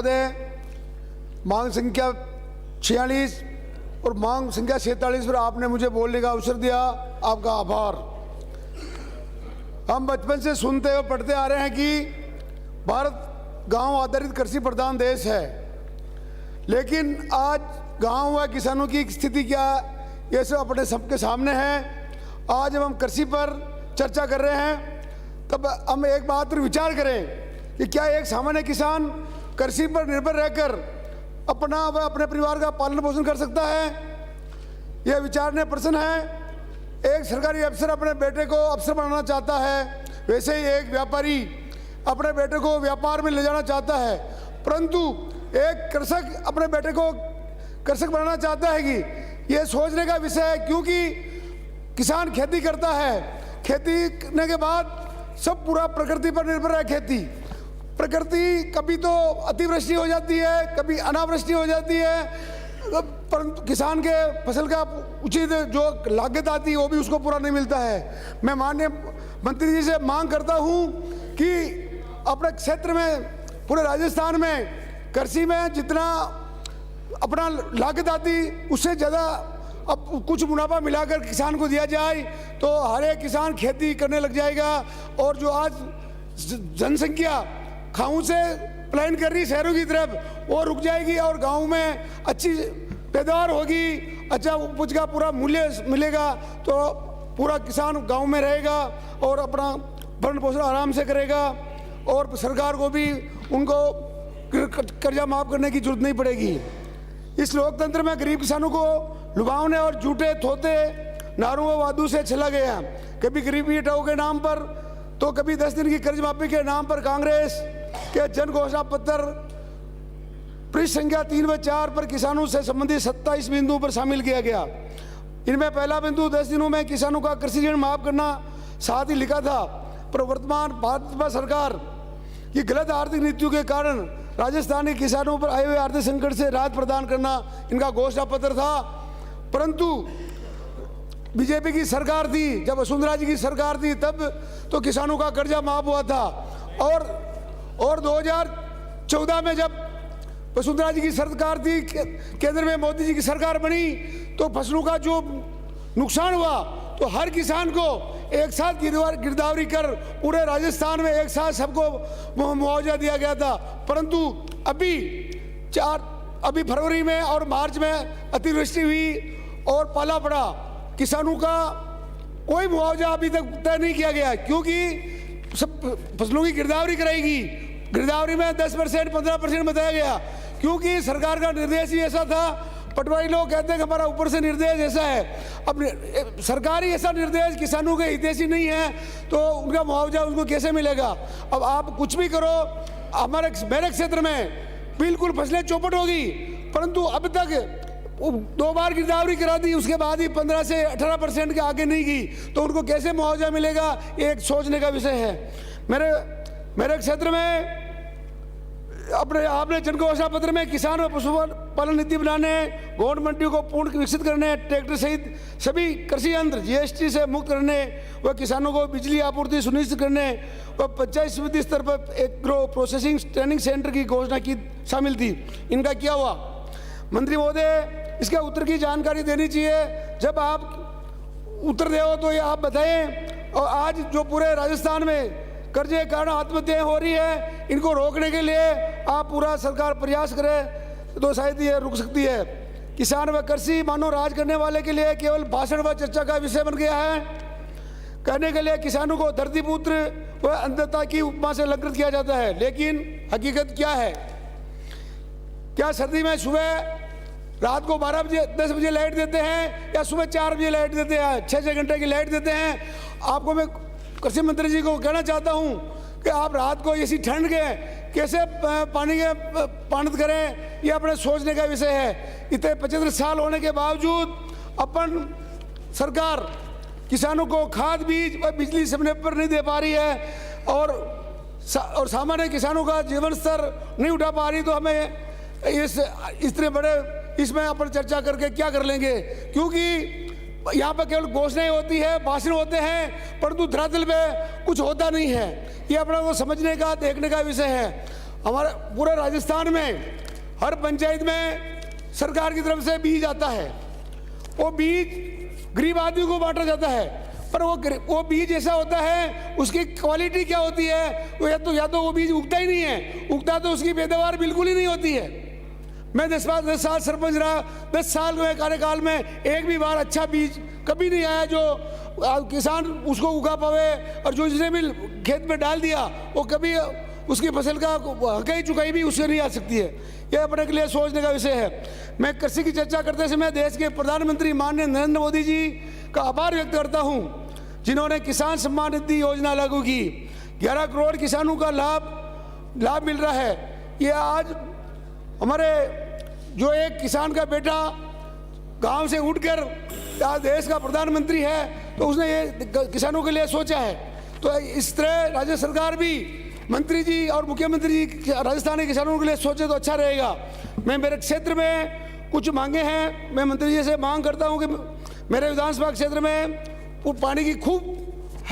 मांग संख्या 46 और मांग संख्या 47 पर आपने मुझे बोलने का अवसर दिया, आपका आभार। हम बचपन से सुनते और पढ़ते आ रहे हैं कि भारत गांव आधारित कृषि प्रधान देश है, लेकिन आज गांव व किसानों की स्थिति क्या, ये सब अपने सबके सामने है। आज जब हम कृषि पर चर्चा कर रहे हैं तब हम एक बात पर विचार करें कि क्या एक सामान्य किसान कृषि पर निर्भर रहकर अपना व अपने परिवार का पालन पोषण कर सकता है? यह विचारने प्रश्न है। एक सरकारी अफसर अपने बेटे को अफसर बनाना चाहता है, वैसे ही एक व्यापारी अपने बेटे को व्यापार में ले जाना चाहता है, परंतु एक कृषक अपने बेटे को कृषक बनाना चाहता है कि यह सोचने का विषय है, क्योंकि किसान खेती करता है, खेती करने के बाद सब पूरा प्रकृति पर निर्भर है। खेती प्रकृति कभी तो अतिवृष्टि हो जाती है, कभी अनावृष्टि हो जाती है, परंतु किसान के फसल का उचित जो लागत आती है वो भी उसको पूरा नहीं मिलता है। मैं माननीय मंत्री जी से मांग करता हूं कि अपने क्षेत्र में, पूरे राजस्थान में कृषि में जितना अपना लागत आती उससे ज़्यादा अब कुछ मुनाफा मिलाकर किसान को दिया जाए तो हर एक किसान खेती करने लग जाएगा। और जो आज जनसंख्या गाँव से पलायन कर रही शहरों की तरफ, वो रुक जाएगी और गांव में अच्छी पैदावार होगी, अच्छा उपज का पूरा मूल्य मिलेगा, तो पूरा किसान गांव में रहेगा और अपना भरण पोषण आराम से करेगा और सरकार को भी उनको कर्जा माफ करने की जरूरत नहीं पड़ेगी। इस लोकतंत्र में गरीब किसानों को लुभावने और झूठे थोते नारों व वादों से चला गया। कभी गरीबी हटाओ के नाम पर तो कभी 10 दिन की कर्ज माफी के नाम पर कांग्रेस के जन घोषणा पत्र पृष्ठ संख्या 3 व 4 पर किसानों से संबंधित 27 बिंदुओं पर शामिल किया गया। इनमें पहला बिंदु 10 दिनों में किसानों का कृषि ऋण माफ करना साथ ही लिखा था, पर वर्तमान भाजपा सरकार की गलत आर्थिक नीतियों के कारण राजस्थान के किसानों पर आए हुए आर्थिक संकट से राहत प्रदान करना इनका घोषणा पत्र था। परंतु बीजेपी की सरकार थी, जब वसुंधरा जी की सरकार थी तब तो किसानों का कर्जा माफ हुआ था, और 2014 में जब वसुंधरा जी की सरकार थी, केंद्र में मोदी जी की सरकार बनी, तो फसलों का जो नुकसान हुआ तो हर किसान को एक साथ गिरदावरी कर पूरे राजस्थान में एक साथ सबको मुआवजा दिया गया था। परंतु अभी फरवरी में और मार्च में अतिवृष्टि हुई और पाला पड़ा, किसानों का कोई मुआवजा अभी तक तय नहीं किया गया, क्योंकि सब फसलों की गिरदावरी कराएगी। गिरदावरी में 10% 15% बताया गया, क्योंकि सरकार का निर्देश ही ऐसा था। पटवारी लोग कहते हैं कि हमारा ऊपर से निर्देश ऐसा है। अब सरकारी ऐसा निर्देश किसानों के हितैषी नहीं है तो उनका मुआवजा उनको कैसे मिलेगा? अब आप कुछ भी करो, मेरे क्षेत्र में बिल्कुल फसलें चौपट होगी, परंतु अब तक 2 बार गिरदावरी करा दी, उसके बाद ही 15 से 18% के आगे नहीं गई, तो उनको कैसे मुआवजा मिलेगा? ये एक सोचने का विषय है। मेरे क्षेत्र में आपने जन घोषणा पत्र में किसान और पशुपालन नीति बनाने, गोड मंडियों को पूर्ण विकसित करने, ट्रैक्टर सहित सभी कृषि यंत्र GST से मुक्त करने व किसानों को बिजली आपूर्ति सुनिश्चित करने व पंचायत समिति स्तर पर एग्रो प्रोसेसिंग ट्रेनिंग सेंटर की घोषणा की शामिल थी। इनका क्या हुआ? मंत्री महोदय, इसके उत्तर की जानकारी देनी चाहिए। जब आप उत्तर दे तो ये आप बताएं। और आज जो पूरे राजस्थान में कर्जे के कारण आत्महत्याएं हो रही है, इनको रोकने के लिए आप पूरा सरकार प्रयास करे तो शायद ये रुक सकती है। किसान व कृषि मानो राज करने वाले के लिए केवल भाषण व चर्चा का विषय बन गया है। कहने के लिए किसानों को धरतीपुत्र व अन्नदाता की उपमा से अलंकृत किया जाता है, लेकिन हकीकत क्या है? क्या सर्दी में सुबह रात को 12 बजे 10 बजे लाइट देते हैं या सुबह 4 बजे लाइट देते हैं? 6-6 घंटे की लाइट देते हैं। आपको मैं कृषि मंत्री जी को कहना चाहता हूं कि आप रात को ऐसी ठंड के कैसे पानी के पानित करें, ये अपने सोचने का विषय है। इतने 75 साल होने के बावजूद अपन सरकार किसानों को खाद बीज व बिजली समय पर नहीं दे पा रही है और सामान्य किसानों का जीवन स्तर नहीं उठा पा रही, तो हमें इतने बड़े इसमें अपन चर्चा करके क्या कर लेंगे? क्योंकि यहाँ पर केवल घोषणाएं होती है, भाषण होते हैं, परंतु धरातल पे कुछ होता नहीं है। ये अपना को समझने का, देखने का विषय है। हमारे पूरे राजस्थान में हर पंचायत में सरकार की तरफ से बीज आता है। वो बीज गरीब आदमी को बांटा जाता है, पर वो बीज ऐसा होता है, उसकी क्वालिटी क्या होती है, वो या तो वो बीज उगता ही नहीं है, उगता तो उसकी पैदावार बिल्कुल ही नहीं होती है। मैं 10 साल सरपंच रहा, 10 साल में कार्यकाल में एक भी बार अच्छा बीज कभी नहीं आया जो किसान उसको उगा पावे, और जो जिसने भी खेत में डाल दिया वो कभी उसकी फसल का हक़ चुकाई भी उससे नहीं आ सकती है। यह अपने के लिए सोचने का विषय है। मैं कृषि की चर्चा करते समय देश के प्रधानमंत्री माननीय नरेंद्र मोदी जी का आभार व्यक्त करता हूं, जिन्होंने किसान सम्मान निधि योजना लागू की। 11 करोड़ किसानों का लाभ मिल रहा है। ये आज हमारे जो एक किसान का बेटा गांव से उठकर आज देश का प्रधानमंत्री है, तो उसने ये किसानों के लिए सोचा है। तो इस तरह राज्य सरकार भी, मंत्री जी और मुख्यमंत्री जी राजस्थान के किसानों के लिए सोचे तो अच्छा रहेगा। मैं मेरे क्षेत्र में कुछ मांगे हैं, मैं मंत्री जी से मांग करता हूं कि मेरे विधानसभा क्षेत्र में वो पानी की खूब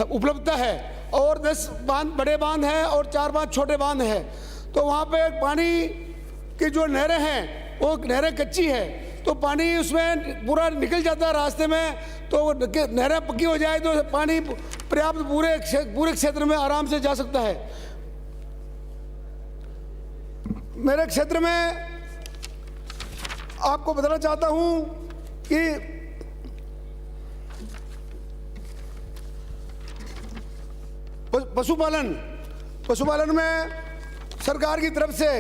उपलब्धता है, और 10 बड़े बांध हैं और 4-5 छोटे बांध हैं। तो वहाँ पे पानी की जो नहरें हैं वो नहरें कच्ची है, तो पानी उसमें पूरा निकल जाता है रास्ते में। तो नहरें पक्की हो जाए तो पानी पर्याप्त पूरे क्षेत्र में आराम से जा सकता है। मेरे क्षेत्र में आपको बताना चाहता हूं कि पशुपालन में सरकार की तरफ से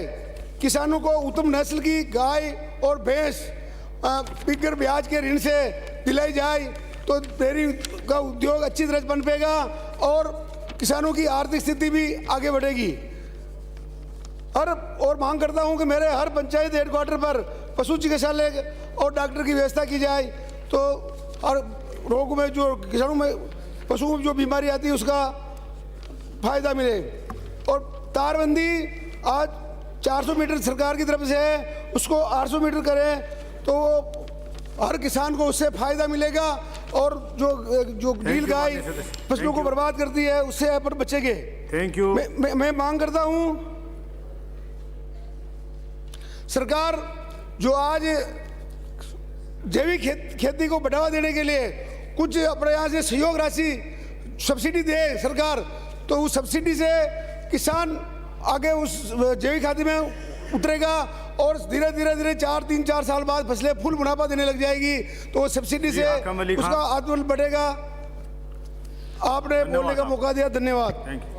किसानों को उत्तम नस्ल की गाय और भैंस बिगर ब्याज के ऋण से दिलाई जाए, तो डेयरी का उद्योग अच्छी तरह बन पाएगा और किसानों की आर्थिक स्थिति भी आगे बढ़ेगी। और मांग करता हूं कि मेरे हर पंचायत हेडक्वार्टर पर पशु चिकित्सालय और डॉक्टर की व्यवस्था की जाए, तो हर रोग में जो किसानों में पशुओं में जो बीमारी आती है उसका फायदा मिले। और तारबंदी आज 400 मीटर सरकार की तरफ से है, उसको 800 मीटर करें तो हर किसान को उससे फायदा मिलेगा, और जो नील गाय फसलों को बर्बाद करती है उससे अपन बचेंगे। Thank you. मैं मांग करता हूं सरकार जो आज जैविक खेती को बढ़ावा देने के लिए कुछ अपने यहाँ से सहयोग राशि सब्सिडी दे सरकार, तो उस सब्सिडी से किसान आगे उस जैविक खेती में उतरेगा, और धीरे धीरे 3-4 साल बाद फसलें फुल मुनाफा देने लग जाएगी, तो वो सब्सिडी से उसका आत्मबल बढ़ेगा। आपने बोलने का मौका दिया, धन्यवाद। Thank you.